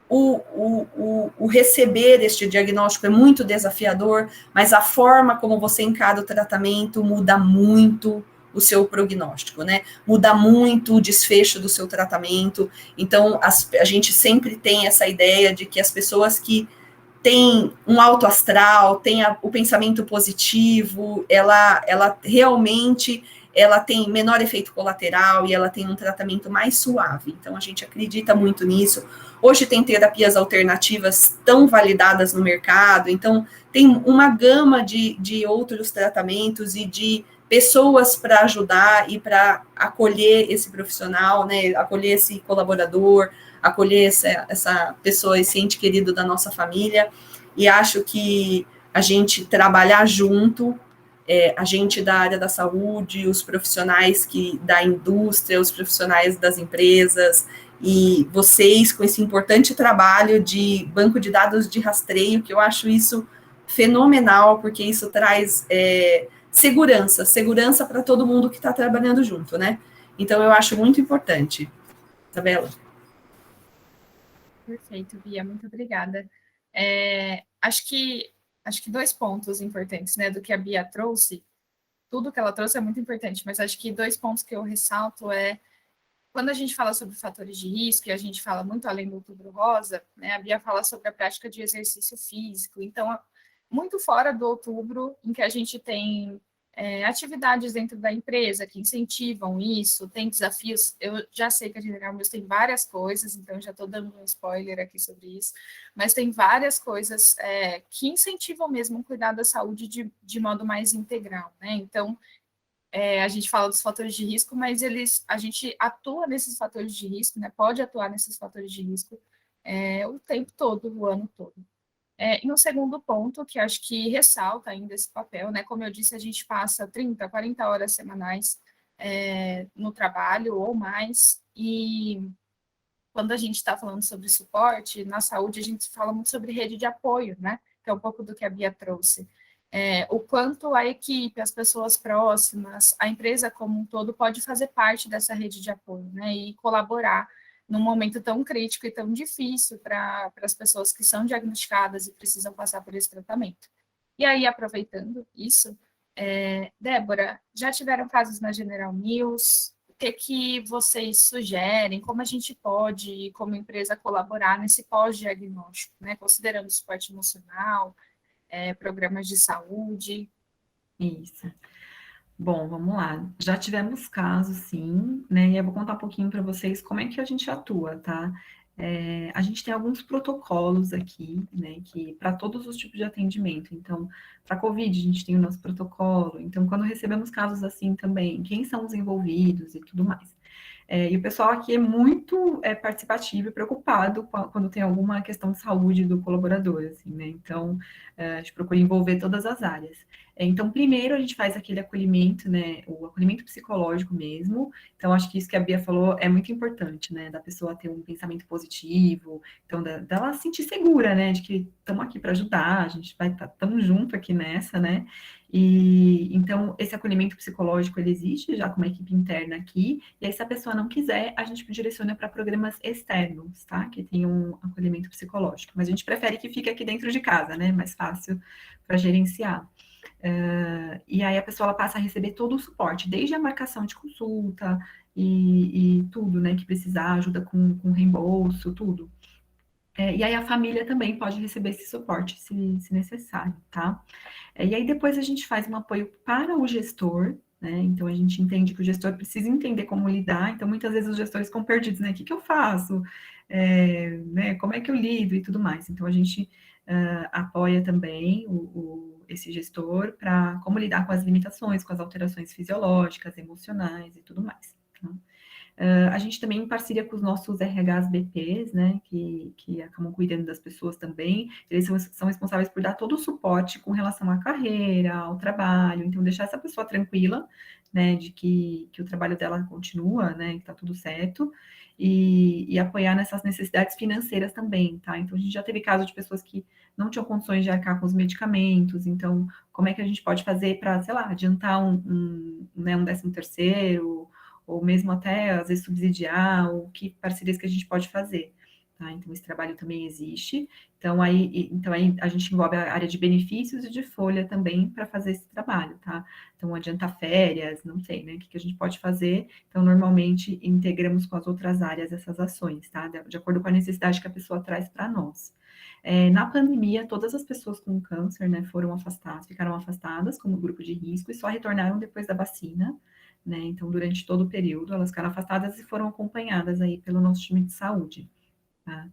o receber este diagnóstico é muito desafiador, mas a forma como você encara o tratamento muda muito o seu prognóstico, né? Muda muito o desfecho do seu tratamento. Então, a gente sempre tem essa ideia de que as pessoas que têm um alto astral, têm o pensamento positivo, ela realmente ela tem menor efeito colateral e ela tem um tratamento mais suave. Então, a gente acredita muito nisso. Hoje tem terapias alternativas tão validadas no mercado, então tem uma gama de outros tratamentos e de pessoas para ajudar e para acolher esse profissional, né, acolher esse colaborador, acolher essa pessoa, esse ente querido da nossa família, e acho que a gente trabalhar junto, a gente da área da saúde, os profissionais da indústria, os profissionais das empresas, e vocês com esse importante trabalho de banco de dados de rastreio, que eu acho isso fenomenal, porque isso traz segurança para todo mundo que está trabalhando junto, né? Então, eu acho muito importante. Isabela? Perfeito, Bia, muito obrigada. Acho que acho que 2 pontos importantes, né, do que a Bia trouxe. Tudo que ela trouxe é muito importante, mas acho que 2 pontos que eu ressalto é quando a gente fala sobre fatores de risco, e a gente fala muito além do Outubro Rosa, né, a Bia fala sobre a prática de exercício físico. Então, muito fora do outubro, em que a gente tem atividades dentro da empresa que incentivam isso, tem desafios. Eu já sei que a General Mills tem várias coisas, então já estou dando um spoiler aqui sobre isso, mas tem várias coisas que incentivam mesmo o cuidado da saúde de modo mais integral, né? Então, a gente fala dos fatores de risco, mas a gente atua nesses fatores de risco, né? Pode atuar nesses fatores de risco o tempo todo, o ano todo. E um segundo ponto, que acho que ressalta ainda esse papel, né? Como eu disse, a gente passa 30, 40 horas semanais no trabalho ou mais, e quando a gente está falando sobre suporte, na saúde a gente fala muito sobre rede de apoio, né? Que é um pouco do que a Bia trouxe. O quanto a equipe, as pessoas próximas, a empresa como um todo pode fazer parte dessa rede de apoio, né? E colaborar num momento tão crítico e tão difícil para as pessoas que são diagnosticadas e precisam passar por esse tratamento. E aí, aproveitando isso, Débora, já tiveram casos na General Mills? O que vocês sugerem? Como a gente pode, como empresa, colaborar nesse pós-diagnóstico, né? Considerando suporte emocional, programas de saúde. Isso. Bom, vamos lá. Já tivemos casos, sim, né? E eu vou contar um pouquinho para vocês como é que a gente atua, tá? A gente tem alguns protocolos aqui, né? Que para todos os tipos de atendimento. Então, para COVID, a gente tem o nosso protocolo. Então, quando recebemos casos assim também, quem são os envolvidos e tudo mais. E o pessoal aqui é muito participativo e preocupado quando tem alguma questão de saúde do colaborador, assim, né? Então, a gente procura envolver todas as áreas. Então, primeiro a gente faz aquele acolhimento, né? O acolhimento psicológico mesmo. Então, acho que isso que a Bia falou é muito importante, né? Da pessoa ter um pensamento positivo, então, dela se sentir segura, né? De que estamos aqui para ajudar, a gente vai estar tão junto aqui nessa, né? E então esse acolhimento psicológico ele existe já com uma equipe interna aqui, e aí se a pessoa não quiser, a gente direciona para programas externos, tá? Que tem um acolhimento psicológico, mas a gente prefere que fique aqui dentro de casa, né? Mais fácil para gerenciar. E aí a pessoa ela passa a receber todo o suporte, desde a marcação de consulta e tudo, né? Que precisar, ajuda com reembolso, tudo. E aí a família também pode receber esse suporte, se necessário, tá? E aí depois a gente faz um apoio para o gestor, né? Então a gente entende que o gestor precisa entender como lidar, então muitas vezes os gestores ficam perdidos, né? O que eu faço? Né? Como é que eu lido e tudo mais. Então a gente apoia também esse gestor para como lidar com as limitações, com as alterações fisiológicas, emocionais e tudo mais. Tá? A gente também, em parceria com os nossos RHs BPs, né, que acabam cuidando das pessoas também, eles são responsáveis por dar todo o suporte com relação à carreira, ao trabalho, então deixar essa pessoa tranquila, né, de que o trabalho dela continua, né, que está tudo certo, e apoiar nessas necessidades financeiras também, tá? Então, a gente já teve caso de pessoas que não tinham condições de arcar com os medicamentos, então, como é que a gente pode fazer para, sei lá, adiantar né, um 13º, ou mesmo até, às vezes, subsidiar, ou que parcerias que a gente pode fazer, tá? Então, esse trabalho também existe. Então aí a gente envolve a área de benefícios e de folha também para fazer esse trabalho, tá? Então, adiantar férias, não sei, né? O que a gente pode fazer? Então, normalmente, integramos com as outras áreas essas ações, tá? De acordo com a necessidade que a pessoa traz para nós. Na pandemia, todas as pessoas com câncer, né, ficaram afastadas como grupo de risco e só retornaram depois da vacina, né? Então, durante todo o período, elas ficaram afastadas e foram acompanhadas aí pelo nosso time de saúde, tá?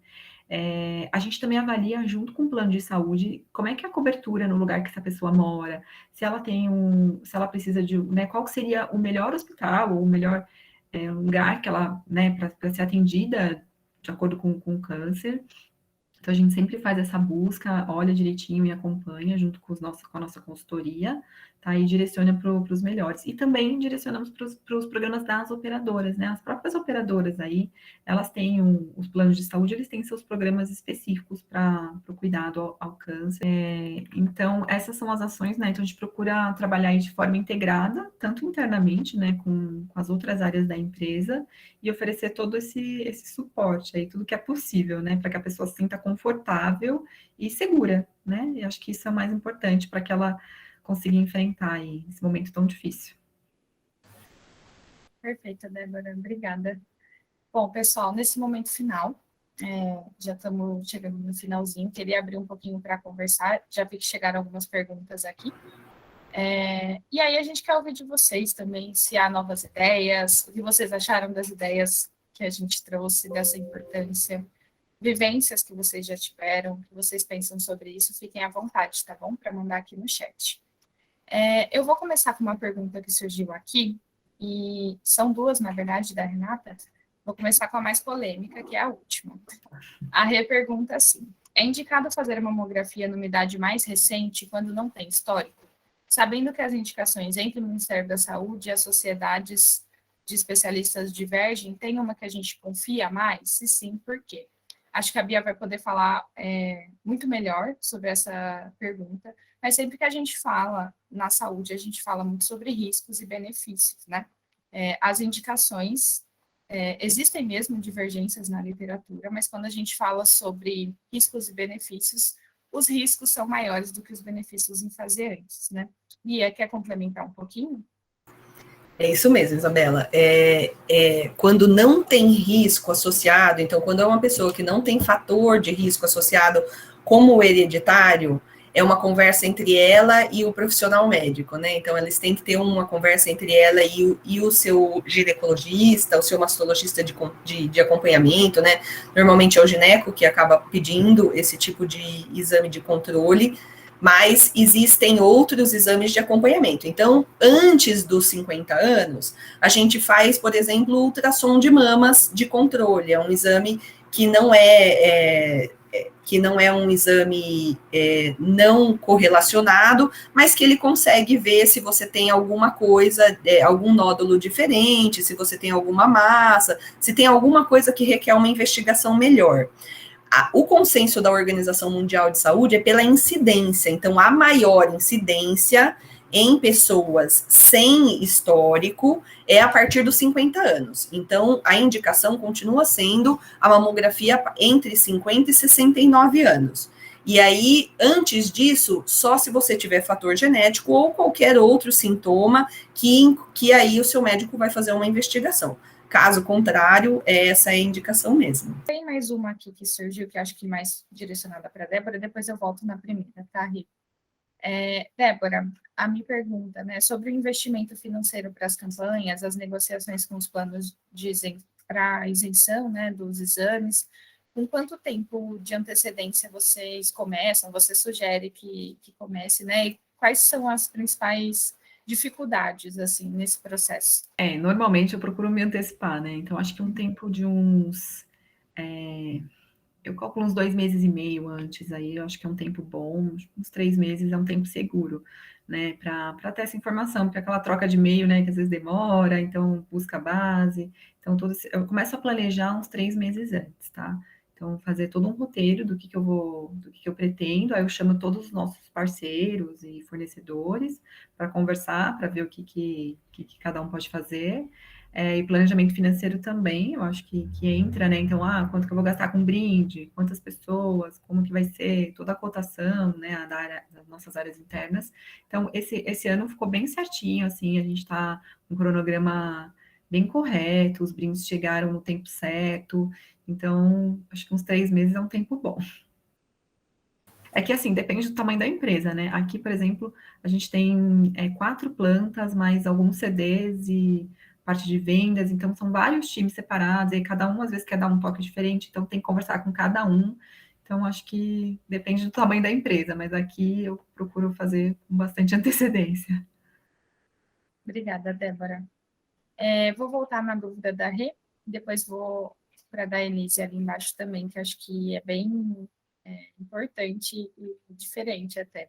A gente também avalia, junto com o plano de saúde, como é que é a cobertura no lugar que essa pessoa mora, se ela se ela precisa de, né, qual seria o melhor hospital, ou o melhor lugar que ela, né, para ser atendida de acordo com o câncer. Então, a gente sempre faz essa busca, olha direitinho e acompanha junto com a nossa consultoria, tá? E direciona para os melhores. E também direcionamos para os programas das operadoras, né? As próprias operadoras aí, elas têm os planos de saúde, eles têm seus programas específicos para o cuidado ao câncer. Então, essas são as ações, né? Então, a gente procura trabalhar aí de forma integrada, tanto internamente, né, com as outras áreas da empresa, e oferecer todo esse suporte aí, tudo que é possível, né? Para que a pessoa se sinta confortável confortável e segura, né? E acho que isso é o mais importante para que ela consiga enfrentar aí esse momento tão difícil. Perfeita, Débora, obrigada. Bom, pessoal, nesse momento final, já estamos chegando no finalzinho, queria abrir um pouquinho para conversar, já vi que chegaram algumas perguntas aqui. E aí a gente quer ouvir de vocês também, se há novas ideias, o que vocês acharam das ideias que a gente trouxe, dessa importância, vivências que vocês já tiveram, o que vocês pensam sobre isso, fiquem à vontade, tá bom? Para mandar aqui no chat. Eu vou começar com uma pergunta que surgiu aqui, e são duas, na verdade, da Renata. Vou começar com a mais polêmica, que é a última. A Rê pergunta assim: é indicado fazer mamografia numa idade mais recente quando não tem histórico? Sabendo que as indicações entre o Ministério da Saúde e as sociedades de especialistas divergem, tem uma que a gente confia mais? Se sim, por quê? Acho que a Bia vai poder falar muito melhor sobre essa pergunta, mas sempre que a gente fala na saúde, a gente fala muito sobre riscos e benefícios, né? As indicações, existem mesmo divergências na literatura, mas quando a gente fala sobre riscos e benefícios, os riscos são maiores do que os benefícios em fazer antes, né? Bia, quer complementar um pouquinho? É isso mesmo, Isabela. Quando não tem risco associado, então, quando é uma pessoa que não tem fator de risco associado, como o hereditário, é uma conversa entre ela e o profissional médico, né? Então, eles têm que ter uma conversa entre ela e o seu ginecologista, o seu mastologista de acompanhamento, né? Normalmente é o gineco que acaba pedindo esse tipo de exame de controle, mas existem outros exames de acompanhamento. Então, antes dos 50 anos, a gente faz, por exemplo, ultrassom de mamas de controle. É um exame que não é um exame não correlacionado, mas que ele consegue ver se você tem alguma coisa, algum nódulo diferente, se você tem alguma massa, se tem alguma coisa que requer uma investigação melhor. O consenso da Organização Mundial de Saúde é pela incidência, então a maior incidência em pessoas sem histórico é a partir dos 50 anos. Então, a indicação continua sendo a mamografia entre 50 e 69 anos. E aí, antes disso, só se você tiver fator genético ou qualquer outro sintoma que aí o seu médico vai fazer uma investigação. Caso contrário, essa é a indicação mesmo. Tem mais uma aqui que surgiu, que acho que mais direcionada para a Débora, depois eu volto na primeira, tá, Rita? Débora, a minha pergunta, né, sobre o investimento financeiro para as campanhas, as negociações com os planos para isenção, né, dos exames, com quanto tempo de antecedência vocês começam, você sugere que comece, né, e quais são as principais dificuldades, assim, nesse processo? Normalmente eu procuro me antecipar, né? Então, acho que um tempo de uns... eu calculo uns 2 meses e meio antes, aí eu acho que é um tempo bom, uns 3 meses é um tempo seguro, né? Para ter essa informação, porque aquela troca de e-mail, né, que às vezes demora, então busca a base. Então, eu começo a planejar uns 3 meses antes, tá? Então, fazer todo um roteiro do que eu pretendo, aí eu chamo todos os nossos parceiros e fornecedores para conversar, para ver o que cada um pode fazer. E planejamento financeiro também, eu acho que entra, né? Então, quanto que eu vou gastar com brinde, quantas pessoas, como que vai ser, toda a cotação, né, das nossas áreas internas. Então, esse ano ficou bem certinho, assim, a gente está com um cronograma bem correto, os brindes chegaram no tempo certo, então, acho que uns 3 meses é um tempo bom. É que, assim, depende do tamanho da empresa, né? Aqui, por exemplo, a gente tem 4 plantas, mais alguns CDs e parte de vendas, então são vários times separados, e cada um, às vezes, quer dar um toque diferente, então tem que conversar com cada um. Então, acho que depende do tamanho da empresa, mas aqui eu procuro fazer com bastante antecedência. Obrigada, Débora. Vou voltar na dúvida da Rê, depois vou para a da Elise ali embaixo também, que acho que é bem importante e diferente até.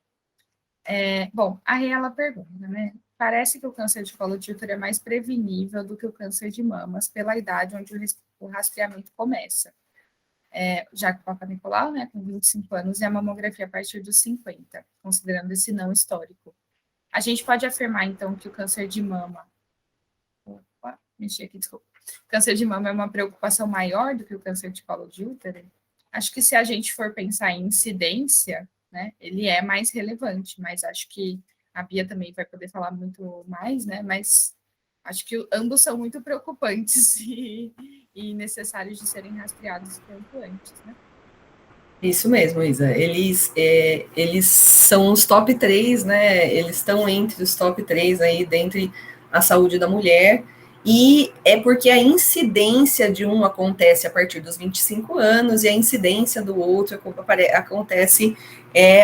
Bom, a Rê, ela pergunta, né? Parece que o câncer de colo de útero é mais prevenível do que o câncer de mamas pela idade onde o rastreamento começa. Já que o Papa Nicolau, né, com 25 anos, e a mamografia a partir dos 50, considerando esse não histórico. A gente pode afirmar, então, que o câncer de mama... Mexi aqui, desculpa. O câncer de mama é uma preocupação maior do que o câncer de colo de útero? Acho que se a gente for pensar em incidência, né, ele é mais relevante, mas acho que a Bia também vai poder falar muito mais, né, mas acho que ambos são muito preocupantes e necessários de serem rastreados quanto antes, né? Isso mesmo, Isa. Eles são os top 3, né? Eles estão entre os top 3 aí, dentre a saúde da mulher. E é porque a incidência de um acontece a partir dos 25 anos e a incidência do outro acontece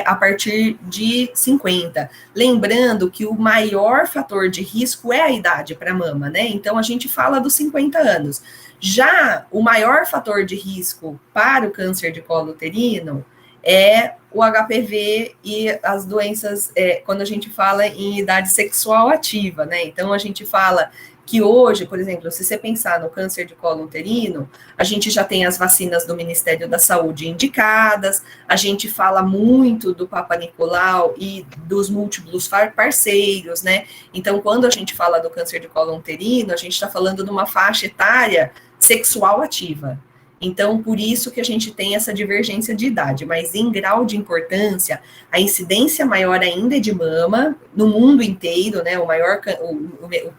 a partir de 50. Lembrando que o maior fator de risco é a idade para a mama, né? Então a gente fala dos 50 anos. Já o maior fator de risco para o câncer de colo uterino é o HPV e as doenças, quando a gente fala em idade sexual ativa, né? Então, a gente fala que hoje, por exemplo, se você pensar no câncer de colo uterino, a gente já tem as vacinas do Ministério da Saúde indicadas, a gente fala muito do Papa Nicolau e dos múltiplos parceiros, né? Então, quando a gente fala do câncer de colo uterino, a gente está falando de uma faixa etária sexual ativa. Então, por isso que a gente tem essa divergência de idade, mas em grau de importância, a incidência maior ainda é de mama, no mundo inteiro, né, o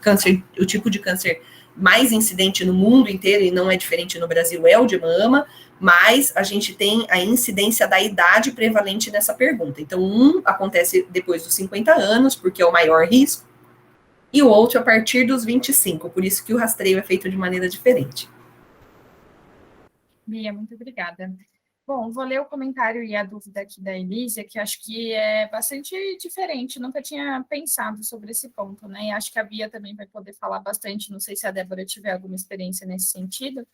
câncer, o tipo de câncer mais incidente no mundo inteiro, e não é diferente no Brasil, é o de mama, mas a gente tem a incidência da idade prevalente nessa pergunta. Então, um acontece depois dos 50 anos, porque é o maior risco, e o outro a partir dos 25, por isso que o rastreio é feito de maneira diferente. Bia, muito obrigada. Bom, vou ler o comentário e a dúvida aqui da Elísia, que acho que é bastante diferente, nunca tinha pensado sobre esse ponto, né? E acho que a Bia também vai poder falar bastante, não sei se a Débora tiver alguma experiência nesse sentido.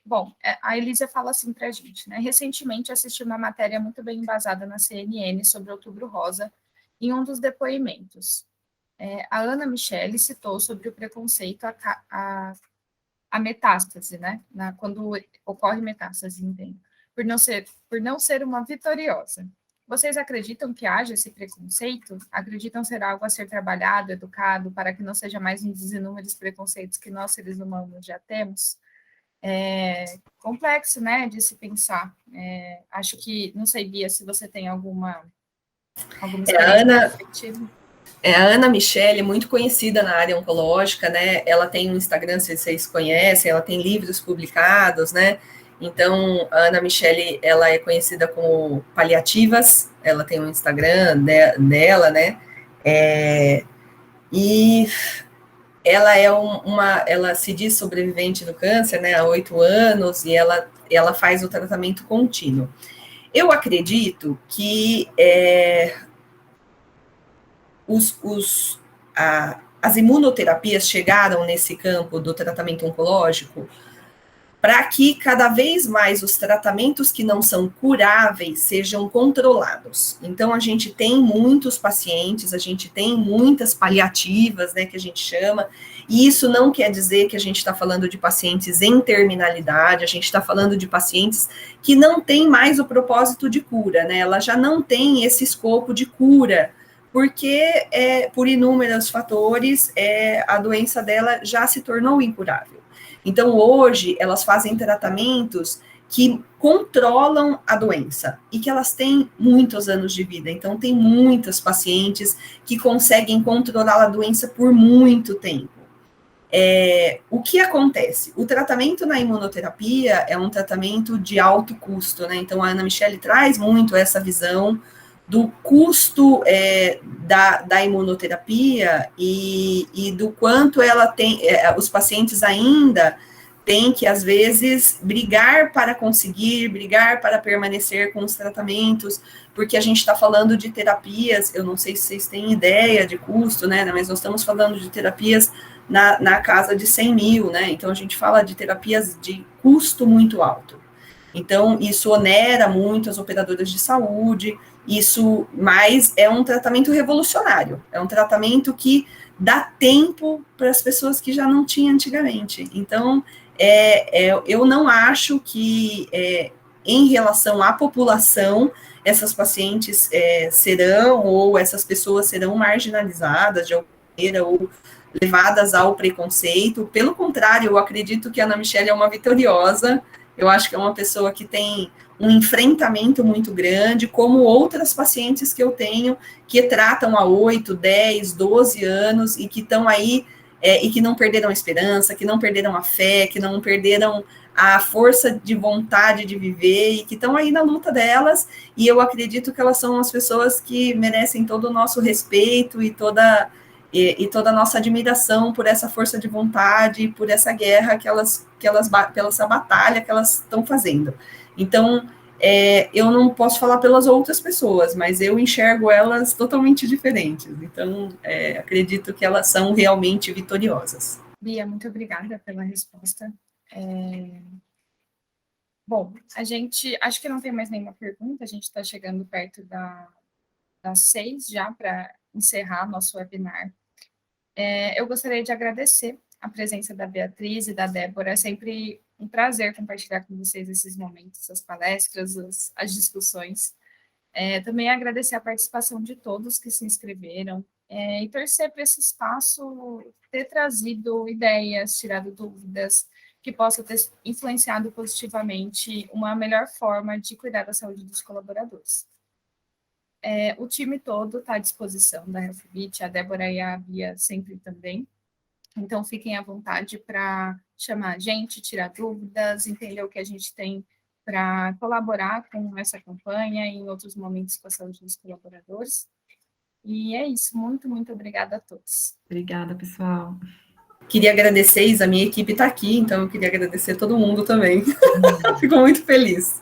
Bom, a Elísia fala assim para a gente, né? Recentemente assisti uma matéria muito bem embasada na CNN sobre Outubro Rosa, em um dos depoimentos. A Ana Michele citou sobre o preconceito a metástase, né? Quando ocorre metástase, entendo, por não ser uma vitoriosa. Vocês acreditam que haja esse preconceito? Acreditam ser algo a ser trabalhado, educado, para que não seja mais um dos inúmeros preconceitos que nós, seres humanos, já temos? Complexo, né, de se pensar. Acho que, não sei, Bia, se você tem alguma experiência. A Ana Michele é muito conhecida na área oncológica, né? Ela tem um Instagram, se vocês conhecem, ela tem livros publicados, né? Então, a Ana Michele, ela é conhecida como Paliativas, ela tem um Instagram dela, né? E ela ela se diz sobrevivente do câncer, né? Há 8 anos, e ela faz o tratamento contínuo. Eu acredito que as imunoterapias chegaram nesse campo do tratamento oncológico para que cada vez mais os tratamentos que não são curáveis sejam controlados. Então, a gente tem muitos pacientes, a gente tem muitas paliativas, né, que a gente chama, e isso não quer dizer que a gente está falando de pacientes em terminalidade, a gente está falando de pacientes que não têm mais o propósito de cura, né, ela já não tem esse escopo de cura, porque, por inúmeros fatores, a doença dela já se tornou incurável. Então, hoje, elas fazem tratamentos que controlam a doença e que elas têm muitos anos de vida. Então, tem muitas pacientes que conseguem controlar a doença por muito tempo. O que acontece? O tratamento na imunoterapia é um tratamento de alto custo, né? Então, a Ana Michele traz muito essa visão do custo da imunoterapia e do quanto ela tem, os pacientes ainda têm que, às vezes, brigar para permanecer com os tratamentos, porque a gente está falando de terapias, eu não sei se vocês têm ideia de custo, né, mas nós estamos falando de terapias na casa de 100 mil, né, então a gente fala de terapias de custo muito alto. Então, isso onera muito as operadoras de saúde, mas é um tratamento revolucionário, é um tratamento que dá tempo para as pessoas que já não tinham antigamente. Então, eu não acho que, em relação à população, essas pacientes serão, ou essas pessoas serão marginalizadas de alguma maneira, ou levadas ao preconceito. Pelo contrário, eu acredito que a Ana Michele é uma vitoriosa, Eu acho que é uma pessoa que tem um enfrentamento muito grande, como outras pacientes que eu tenho, que tratam há 8, 10, 12 anos e que estão aí, e que não perderam a esperança, que não perderam a fé, que não perderam a força de vontade de viver e que estão aí na luta delas, e eu acredito que elas são as pessoas que merecem todo o nosso respeito e toda a nossa admiração por essa força de vontade, por essa guerra pela essa batalha que elas estão fazendo. Então, eu não posso falar pelas outras pessoas, mas eu enxergo elas totalmente diferentes. Então, acredito que elas são realmente vitoriosas. Bia, muito obrigada pela resposta. Bom, acho que não tem mais nenhuma pergunta, a gente está chegando perto das 6 já para encerrar nosso webinar. Eu gostaria de agradecer a presença da Beatriz e da Débora, é sempre um prazer compartilhar com vocês esses momentos, as palestras, as discussões. Também agradecer a participação de todos que se inscreveram e torcer para esse espaço ter trazido ideias, tirado dúvidas, que possa ter influenciado positivamente uma melhor forma de cuidar da saúde dos colaboradores. O time todo está à disposição da Healthbit, a Débora e a Bia sempre também. Então, fiquem à vontade para chamar a gente, tirar dúvidas, entender o que a gente tem para colaborar com essa campanha e em outros momentos com a saúde dos colaboradores. E é isso. Muito, muito obrigada a todos. Obrigada, pessoal. Queria agradecer, a minha equipe está aqui, então eu queria agradecer todo mundo também. Fico muito feliz.